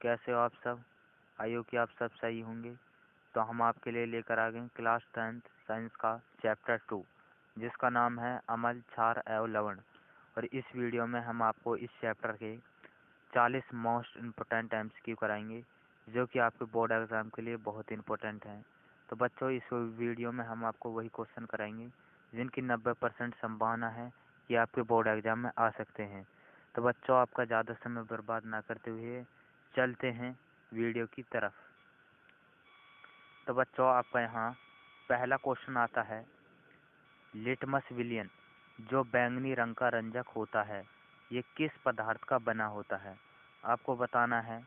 कैसे हो आप सब। आइयो कि आप सब सही होंगे। तो हम आपके लिए लेकर आ गए क्लास 10th साइंस का चैप्टर 2, जिसका नाम है अमल, क्षार एवं लवण। और इस वीडियो में हम आपको इस चैप्टर के 40 मोस्ट इम्पोर्टेंट एमसीक्यू कराएंगे, जो कि आपके बोर्ड एग्ज़ाम के लिए बहुत इंपॉर्टेंट हैं। तो बच्चों, इस वीडियो में हम आपको वही क्वेश्चन कराएंगे जिनकी 90% संभावना है कि आपके बोर्ड एग्ज़ाम में आ सकते हैं। तो बच्चों, आपका ज़्यादा समय बर्बाद ना करते हुए चलते हैं वीडियो की तरफ। तो बच्चों, आपका यहाँ पहला क्वेश्चन आता है, लिटमस विलियन जो बैंगनी रंग का रंजक होता है, ये किस पदार्थ का बना होता है। आपको बताना है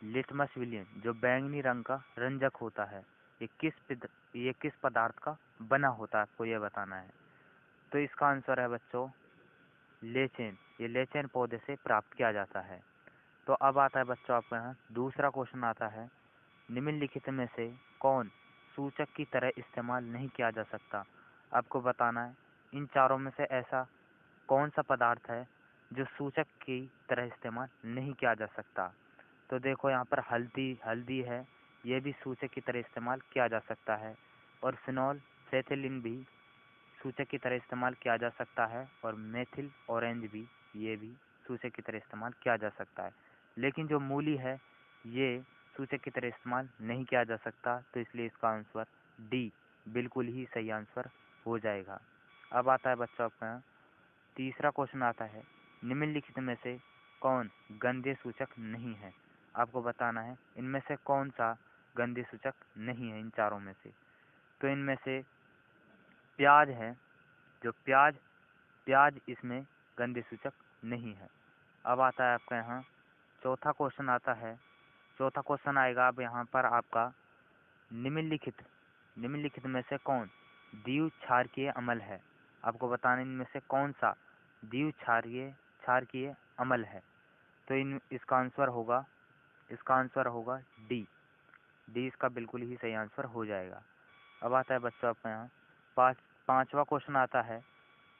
लिटमस विलियन जो बैंगनी रंग का रंजक होता है, ये किस पदार्थ का बना होता है, आपको ये बताना है। तो इसका आंसर है बच्चों लेचेन। ये लेचेन पौधे से प्राप्त किया जाता है। तो अब आता है बच्चों आपका यहाँ दूसरा क्वेश्चन आता है, निम्नलिखित में से कौन सूचक की तरह इस्तेमाल नहीं किया जा सकता। आपको बताना है इन चारों में से ऐसा कौन सा पदार्थ है जो सूचक की तरह इस्तेमाल नहीं किया जा सकता। तो देखो यहाँ पर हल्दी है, ये भी सूचक की तरह इस्तेमाल किया जा सकता है। और फिनॉल सेथिलीन भी सूचक की तरह इस्तेमाल किया जा सकता है। और मेथिल ऑरेंज भी, ये भी सूचक की तरह इस्तेमाल किया जा सकता है। लेकिन जो मूली है, ये सूचक की तरह इस्तेमाल नहीं किया जा सकता। तो इसलिए इसका आंसर डी बिल्कुल ही सही आंसर हो जाएगा। अब आता है बच्चों आपका तीसरा क्वेश्चन आता है, निम्नलिखित में से कौन गंधीय सूचक नहीं है। आपको बताना है इनमें से कौन सा गंधीय सूचक नहीं है इन चारों में से। तो इनमें से प्याज है, जो प्याज इसमें गंधीय सूचक नहीं है। अब आता है आपका यहाँ चौथा क्वेश्चन आता है। चौथा क्वेश्चन आएगा अब यहाँ पर आपका, निम्नलिखित में से कौन द्विक्षारकीय अम्ल है। आपको बताना इनमें से कौन सा द्विक्षारकीय अम्ल है। तो इसका आंसर होगा डी इसका बिल्कुल ही सही आंसर हो जाएगा। अब आता है बच्चों आपका यहाँ पांचवा क्वेश्चन आता है,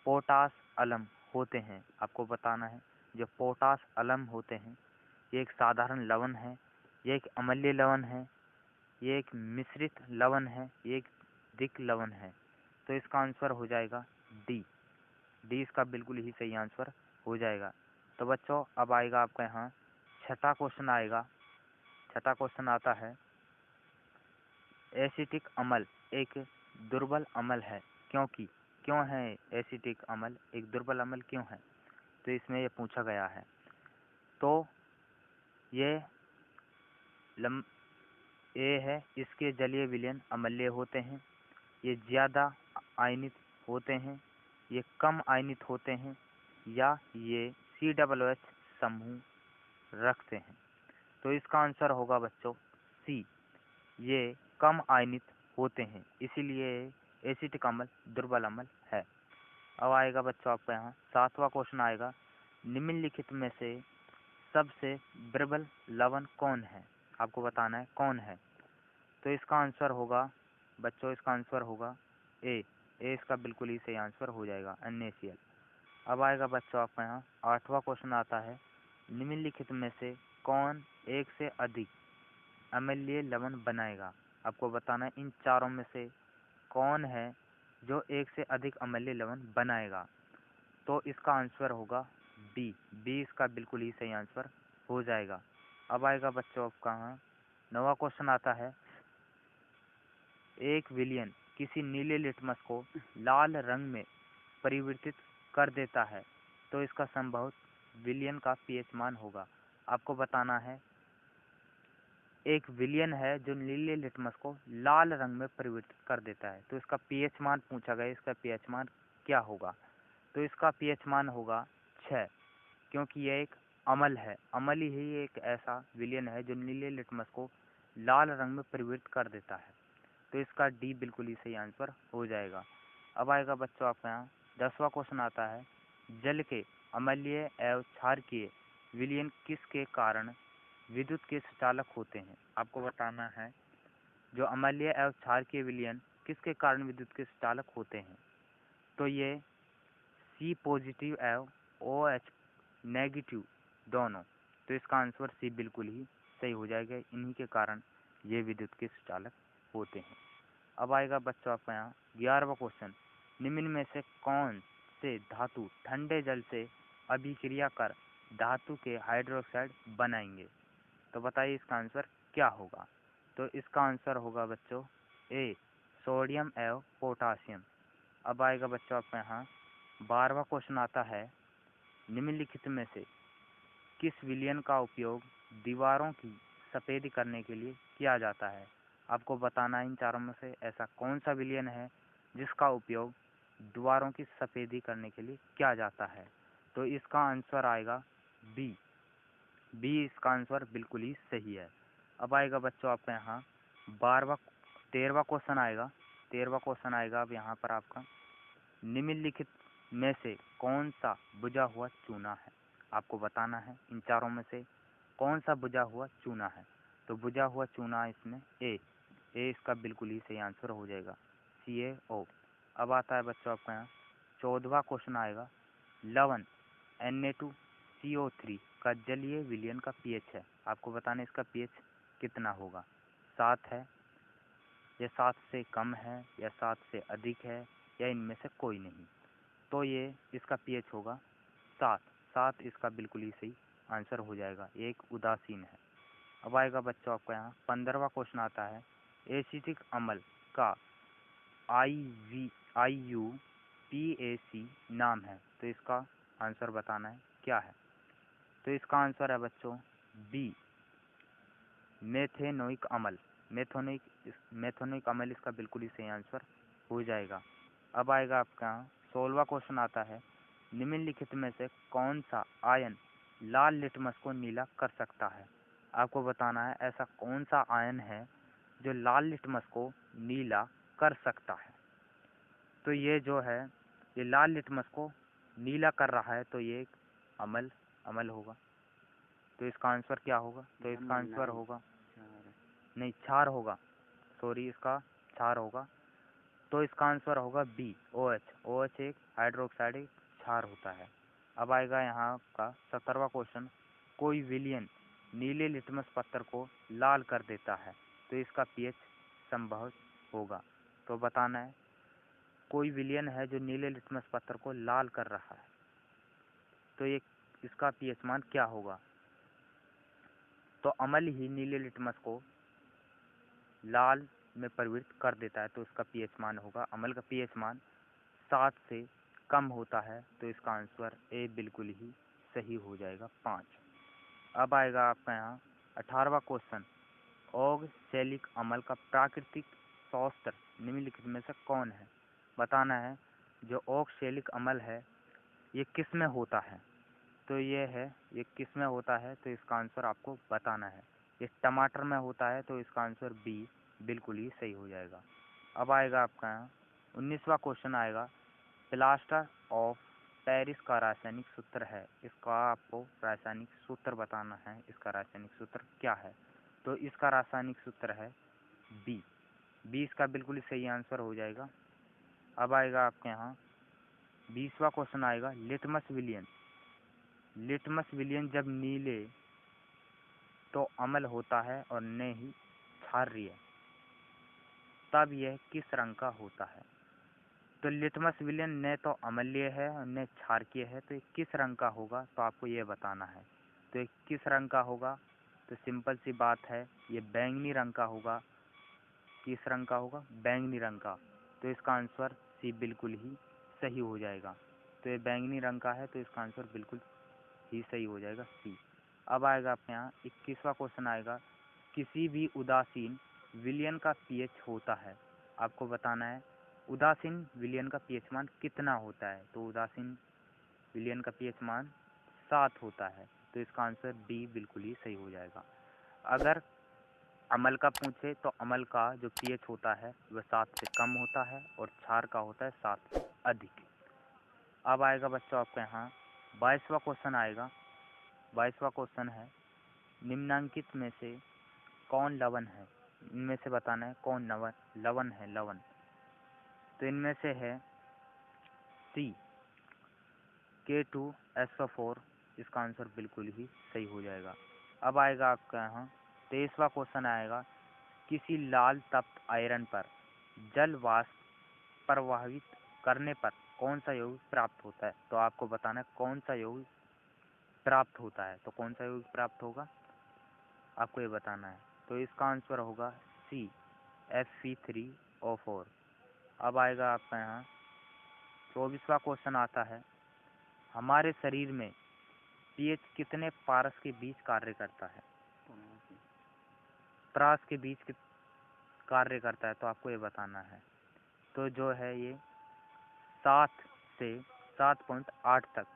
पोटास अलम होते हैं। आपको बताना है जो पोटास अलम होते हैं, ये एक साधारण लवण है, ये एक अम्लीय लवण है, ये एक मिश्रित लवण है, ये एक दिक् लवण है। तो इसका आंसर हो जाएगा डी इसका बिल्कुल ही सही आंसर हो जाएगा। तो बच्चों, अब आएगा आपका यहाँ छठा क्वेश्चन आएगा। छठा क्वेश्चन आता है, एसिटिक अम्ल एक दुर्बल अम्ल है, क्यों है एसिटिक अम्ल एक दुर्बल अम्ल क्यों है। तो इसमें ये पूछा गया है। तो ये है, इसके जलीय विलयन अम्लीय होते हैं, ये ज़्यादा आयनित होते हैं, ये कम आयनित होते हैं, या ये COOH समूह रखते हैं। तो इसका आंसर होगा बच्चों सी, ये कम आयनित होते हैं, इसीलिए एसिटिक अम्ल दुर्बल अम्ल है। अब आएगा बच्चों आपका यहाँ सातवां क्वेश्चन आएगा, निम्नलिखित में से सबसे प्रबल लवण कौन है। आपको बताना है कौन है। तो इसका आंसर होगा बच्चों, इसका आंसर होगा ए इसका बिल्कुल ही सही आंसर हो जाएगा, NaCl। अब आएगा बच्चों आपका यहाँ आठवां क्वेश्चन आता है, निम्नलिखित में से कौन एक से अधिक अम्लीय लवण बनाएगा। आपको बताना है इन चारों में से कौन है जो एक से अधिक अम्लीय लवण बनाएगा। तो इसका आंसर होगा बी इसका बिल्कुल ही सही आंसर हो जाएगा। अब आएगा बच्चों आपका यहाँ नवा क्वेश्चन आता है, एक विलयन किसी नीले लिटमस को लाल रंग में परिवर्तित कर देता है, तो इसका संभव विलयन का पीएच मान होगा। आपको बताना है एक विलयन है जो नीले लिटमस को लाल रंग में परिवर्तित कर देता है, तो इसका पीएच मान पूछा गया, इसका पीएच मान क्या होगा। तो इसका पीएच मान होगा 6, क्योंकि यह एक अम्ल है। अम्ल ही एक ऐसा विलयन है जो नीले लिटमस को लाल रंग में परिवर्तित कर देता है। तो इसका डी बिल्कुल ही सही आंसर हो जाएगा। अब आएगा बच्चों आपका यहाँ 10वां क्वेश्चन आता है, जल के अम्लीय एवं क्षारकीय विलयन किसके कारण विद्युत के सुचालक होते हैं। आपको बताना है जो अम्लीय एवं क्षारकीय विलयन किसके कारण विद्युत के सुचालक होते हैं। तो ये C+ एवं OH- दोनों। तो इसका आंसर सी बिल्कुल ही सही हो जाएगा। इन्हीं के कारण ये विद्युत के सुचालक होते हैं। अब आएगा बच्चों आपका यहाँ 11वां क्वेश्चन, निम्न में से कौन से धातु ठंडे जल से अभिक्रिया कर धातु के हाइड्रोक्साइड बनाएंगे? तो बताइए इसका आंसर क्या होगा। तो इसका आंसर होगा बच्चों ए, सोडियम एवं पोटासियम। अब आएगा बच्चों आपका यहाँ 12वां क्वेश्चन आता है, निम्नलिखित में से किस विलयन का उपयोग दीवारों की सफेदी करने के लिए किया जाता है? आपको बताना है इन चारों में से ऐसा कौन सा विलयन है जिसका उपयोग दीवारों की सफेदी करने के लिए किया जाता है। तो इसका आंसर आएगा बी। बी इसका आंसर बिल्कुल ही सही है। अब आएगा बच्चों आपका यहाँ 13वां क्वेश्चन आएगा। 13वां क्वेश्चन आएगा अब यहाँ पर आपका, निम्नलिखित में से कौन सा बुझा हुआ चूना है? आपको बताना है इन चारों में से कौन सा बुझा हुआ चूना है। तो बुझा हुआ चूना इसमें ए इसका बिल्कुल ही सही आंसर हो जाएगा, CaO। अब आता है बच्चों आपका यहाँ 14वां क्वेश्चन आएगा, लवण Na2CO3 का जलीय विलयन का pH है। आपको बताना है इसका pH कितना होगा। 7 है, या 7 से कम है, या 7 से अधिक है, या इनमें से कोई नहीं। तो ये इसका pH होगा 7। 7 इसका बिल्कुल ही सही आंसर हो जाएगा, ये एक उदासीन है। अब आएगा बच्चों आपका यहाँ 15वां क्वेश्चन आता है, एसिटिक अम्ल का IUPAC नाम है। तो इसका आंसर बताना है क्या है। तो इसका आंसर है बच्चों बी, मेथेनोइक अम्ल। मेथेनोइक अम्ल इसका बिल्कुल ही सही आंसर हो जाएगा। अब आएगा आपका 16वां क्वेश्चन आता है, निम्नलिखित में से कौन सा आयन लाल लिटमस को नीला कर सकता है? आपको बताना है ऐसा कौन सा आयन है जो लाल लिटमस को नीला कर सकता है। तो ये जो है ये लाल लिटमस को नीला कर रहा है, तो ये एक अम्ल होगा। तो इसका आंसर क्या होगा? तो इसका आंसर होगा नहीं, क्षार होगा, सॉरी इसका क्षार होगा। तो इसका आंसर होगा बी, OH। OH एक हाइड्रोक्साइड क्षार होता है। अब आएगा यहाँ का 17वां क्वेश्चन, कोई विलयन नीले लिटमस पत्थर को लाल कर देता है, तो इसका pH संभव होगा। तो बताना है कोई विलयन है जो नीले लिटमस पत्थर को लाल कर रहा है, तो ये इसका pH मान क्या होगा। तो अम्ल ही नीले लिटमस को लाल में परिवर्तित कर देता है, तो इसका pH मान होगा, अम्ल का pH मान 7 से कम होता है। तो इसका आंसर ए बिल्कुल ही सही हो जाएगा, 5। अब आएगा आपका यहाँ 18वां क्वेश्चन, ऑक्सैलिक अम्ल का प्राकृतिक शस्त्र निम्नलिखित में से कौन है? बताना है जो ऑक्सैलिक अम्ल है ये किस में होता है। तो ये किस में होता है, तो इसका आंसर आपको बताना है। ये टमाटर में होता है, तो इसका आंसर बी बिल्कुल ही सही हो जाएगा। अब आएगा आपका यहाँ 19वां क्वेश्चन आएगा, प्लास्टर ऑफ पेरिस का रासायनिक सूत्र है। इसका आपको रासायनिक सूत्र बताना है, इसका रासायनिक सूत्र क्या है। तो इसका रासायनिक सूत्र है बी। इसका बिल्कुल ही सही आंसर हो जाएगा। अब आएगा आपके यहाँ 20वां क्वेश्चन आएगा, लिटमस विलयन जब नीले तो अम्ल होता है और न ही क्षारीय, तब यह किस रंग का होता है। तो लिटमस विलयन न तो अम्लीय है और न क्षारकीय है, तो ये किस रंग का होगा, तो आपको ये बताना है। तो ये किस रंग का होगा, तो सिंपल सी बात है, ये बैंगनी रंग का होगा। किस रंग का होगा? बैंगनी रंग का। तो इसका आंसर सी बिल्कुल ही सही हो जाएगा। तो ये बैंगनी रंग का है, तो इसका आंसर बिल्कुल ही सही हो जाएगा, सी। अब आएगा आपके यहाँ 21वां क्वेश्चन आएगा, किसी भी उदासीन विलयन का pH होता है। आपको बताना है उदासीन विलयन का pH मान कितना होता है। तो उदासीन विलयन का pH मान 7 होता है। तो इसका आंसर डी बिल्कुल ही सही हो जाएगा। अगर अम्ल का पूछे तो अम्ल का जो pH होता है वह 7 से कम होता है और क्षार का होता है 7 से अधिक। अब आएगा बच्चों आपके यहाँ 22वां क्वेश्चन आएगा। 22वां क्वेश्चन है, निम्नांकित में से कौन लवण है? इनमें से बताना है कौन लवण है, लवण। तो इनमें से है सी, K2SO4। इसका आंसर बिल्कुल ही सही हो जाएगा। अब आएगा आपका यहाँ 23वां क्वेश्चन आएगा, किसी लाल तप्त आयरन पर जल वाष्प प्रवाहित करने पर कौन सा यौगिक प्राप्त होता है? तो आपको बताना है कौन सा यौगिक प्राप्त होता है। तो कौन सा यौगिक प्राप्त होगा आपको ये बताना है। तो इसका आंसर होगा सी, Fe3O4। अब आएगा आपका यहाँ 24वां क्वेश्चन आता है, हमारे शरीर में पीएच कितने पारस के बीच कार्य करता है? प्रास के बीच कार्य करता है, तो आपको ये बताना है। तो जो है ये 7 से 7.8 तक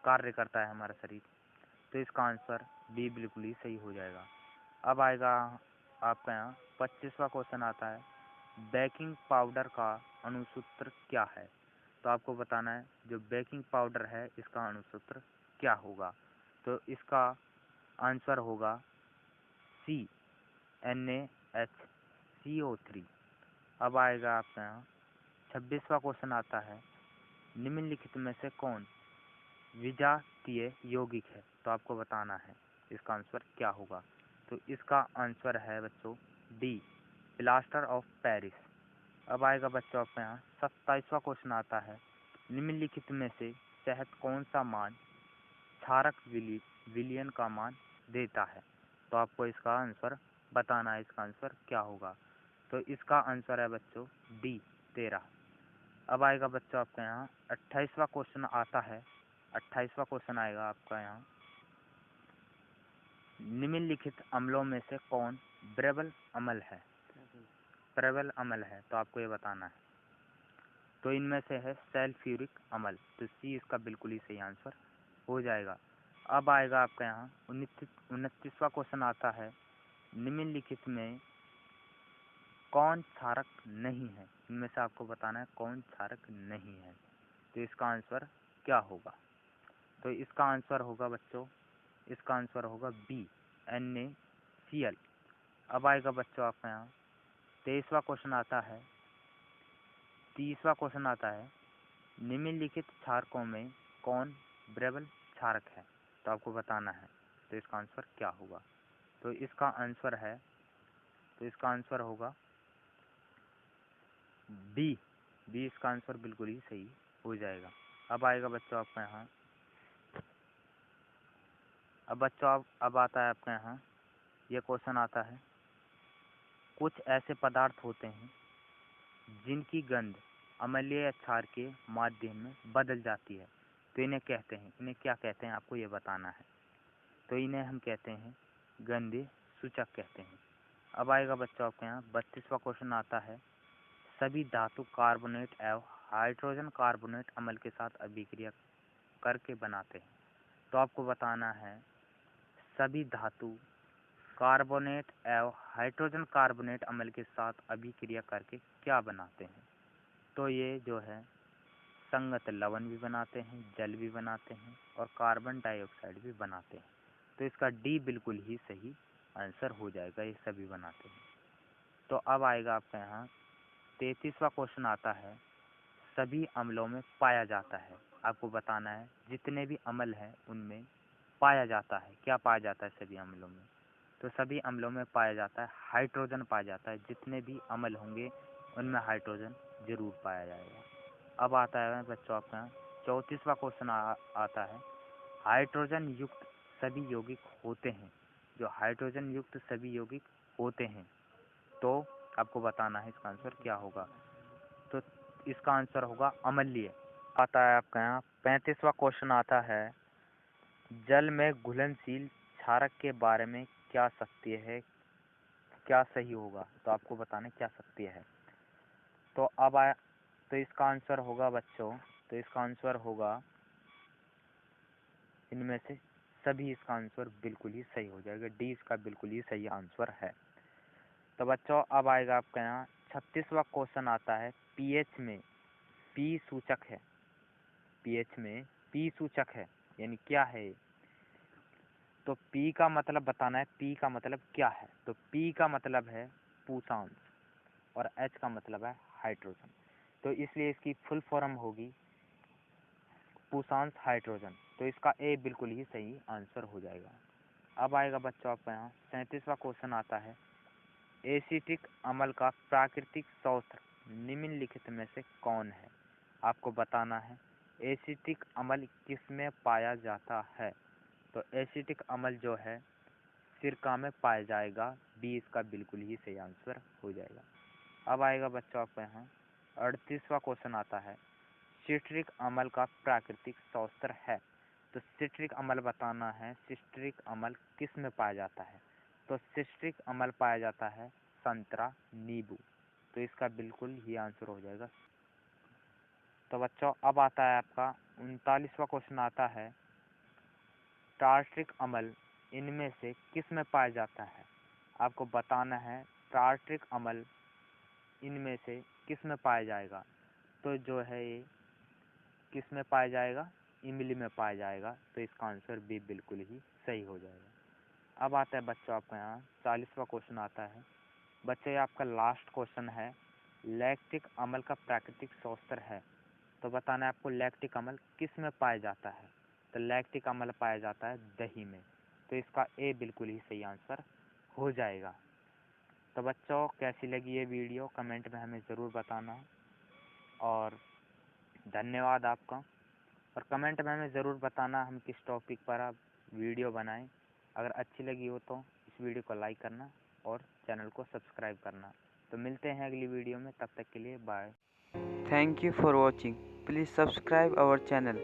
कार्य करता है हमारा शरीर। तो इसका आंसर बी बिल्कुल ही सही हो जाएगा। अब आएगा आपका यहाँ 25वां क्वेश्चन आता है, बेकिंग पाउडर का अणुसूत्र क्या है? तो आपको बताना है जो बेकिंग पाउडर है इसका अणुसूत्र क्या होगा। तो इसका आंसर होगा सी, NaHCO3। अब आएगा आपका यहाँ 26वां क्वेश्चन आता है, निम्नलिखित में से कौन विजातीय यौगिक है? तो आपको बताना है इसका आंसर क्या होगा। तो इसका आंसर है बच्चों डी, प्लास्टर ऑफ पेरिस। अब आएगा बच्चों आपके यहाँ 27वां क्वेश्चन आता है, निम्नलिखित में से शहद कौन सा मान क्षारक विलयन का मान देता है? तो आपको इसका आंसर बताना है, इसका आंसर क्या होगा। तो इसका आंसर है बच्चों डी, 13। अब आएगा बच्चों आपका यहाँ 28वां क्वेश्चन आता है। 28वां क्वेश्चन आएगा आपका यहाँ, निम्नलिखित अम्लों में से कौन प्रबल अम्ल है? प्रबल अम्ल है, तो आपको ये बताना है। तो इनमें से है सल्फ्यूरिक अम्ल। तो सी इसका बिल्कुल ही सही आंसर हो जाएगा। अब आएगा आपका यहाँ 29वां क्वेश्चन आता है, निम्नलिखित में कौन क्षारक नहीं है? इनमें से आपको बताना है कौन क्षारक नहीं है। तो इसका आंसर क्या होगा? तो इसका आंसर होगा बच्चों, इसका आंसर होगा बी, NaCl। अब आएगा बच्चों आपका यहाँ 23वां क्वेश्चन आता है। 30वां क्वेश्चन आता है, निम्नलिखित क्षारकों में कौन प्रबल क्षारक है? तो आपको बताना है। तो इसका आंसर क्या होगा? तो इसका आंसर है, तो इसका आंसर होगा बी, बी इसका आंसर बिल्कुल ही सही हो जाएगा। अब आएगा बच्चों आपका यहाँ, अब बच्चों अब आता है आपका यहाँ ये क्वेश्चन आता है, कुछ ऐसे पदार्थ होते हैं जिनकी गंध अम्लीय या क्षार के माध्यम में बदल जाती है, तो इन्हें कहते हैं, इन्हें क्या कहते हैं आपको ये बताना है। तो इन्हें हम कहते हैं गंधीय सूचक कहते हैं। अब आएगा बच्चों आपके यहाँ 32वां क्वेश्चन आता है, सभी धातु कार्बोनेट एवं हाइड्रोजन कार्बोनेट अम्ल के साथ अभिक्रिया करके बनाते हैं। तो आपको बताना है सभी धातु कार्बोनेट एवं हाइड्रोजन कार्बोनेट अम्ल के साथ अभिक्रिया करके क्या बनाते हैं? तो ये जो है संगत लवण भी बनाते हैं, जल भी बनाते हैं और कार्बन डाइऑक्साइड भी बनाते हैं। तो इसका डी बिल्कुल ही सही आंसर हो जाएगा, ये सभी बनाते हैं। तो अब आएगा आपका यहाँ 33वां क्वेश्चन आता है, सभी अम्लों में पाया जाता है। आपको बताना है जितने भी अम्ल हैं उनमें पाया जाता है, क्या पाया जाता है सभी अम्लों में? तो सभी अम्लों में पाया जाता है हाइड्रोजन पाया जाता है। जितने भी अम्ल होंगे उनमें हाइड्रोजन जरूर पाया जाएगा। अब आता है बच्चों आपका 34वां क्वेश्चन आता है, हाइड्रोजन युक्त सभी यौगिक होते हैं, जो हाइड्रोजन युक्त सभी यौगिक होते हैं, तो आपको बताना है इसका आंसर क्या होगा। तो इसका आंसर होगा अम्लीय। आता है आपका यहाँ 35वां क्वेश्चन आता है, जल में घुलनशील क्षारक के बारे में क्या सत्य है, क्या सही होगा? तो आपको बताना क्या सत्य है। तो अब आया, तो इसका आंसर होगा बच्चों, तो इसका आंसर होगा इनमें से सभी, इसका आंसर बिल्कुल ही सही हो जाएगा, डी इसका बिल्कुल ही सही आंसर है। तो बच्चों अब आएगा आपका यहाँ 36वां क्वेश्चन आता है, पीएच में पी सूचक है, पीएच में पी सूचक है यानी क्या है? तो पी का मतलब बताना है, पी का मतलब क्या है? तो पी का मतलब है पूषांश और एच का मतलब है हाइड्रोजन। तो इसलिए इसकी फुल फॉर्म होगी पूषांश हाइड्रोजन। तो इसका ए बिल्कुल ही सही आंसर हो जाएगा। अब आएगा बच्चों आपका यहाँ 37वां क्वेश्चन आता है, एसिटिक अम्ल का प्राकृतिक स्रोत निम्नलिखित में से कौन है? आपको बताना है एसिटिक अम्ल किस में पाया जाता है। तो एसिटिक अम्ल जो है सिरका में पाया जाएगा, बी इसका बिल्कुल ही सही आंसर हो जाएगा। अब आएगा बच्चों आपको यहाँ 38वां क्वेश्चन आता है, सिट्रिक अम्ल का प्राकृतिक स्रोत है। तो सिट्रिक अम्ल बताना है, सिट्रिक अम्ल किस में पाया जाता है। तो सिट्रिक अम्ल पाया जाता है संतरा, नींबू। तो इसका बिल्कुल ही आंसर हो जाएगा। तो बच्चों अब आता है आपका 39वां क्वेश्चन आता है, टार्ट्रिक अम्ल इनमें से किस में पाया जाता है। आपको बताना है टार्ट्रिक अम्ल इनमें से किस में पाया जाएगा। तो जो है ये किस में पाया जाएगा, इमली में पाया जाएगा। तो इसका आंसर बी बिल्कुल ही सही हो जाएगा। अब आता है बच्चों आपका यहाँ 40वां क्वेश्चन आता है। बच्चों ये आपका लास्ट क्वेश्चन है, लैक्टिक अम्ल का प्राकृतिक स्रोत है। तो बताना है आपको लैक्टिक अम्ल किस में पाया जाता है। तो लैक्टिक अम्ल पाया जाता है दही में। तो इसका ए बिल्कुल ही सही आंसर हो जाएगा। तो बच्चों कैसी लगी ये वीडियो कमेंट में हमें ज़रूर बताना, और धन्यवाद आपका। और कमेंट में हमें ज़रूर बताना हम किस टॉपिक पर आप वीडियो बनाएं। अगर अच्छी लगी हो तो इस वीडियो को लाइक करना और चैनल को सब्सक्राइब करना। तो मिलते हैं अगली वीडियो में, तब तक के लिए bye. Thank you for watching. Please subscribe our channel.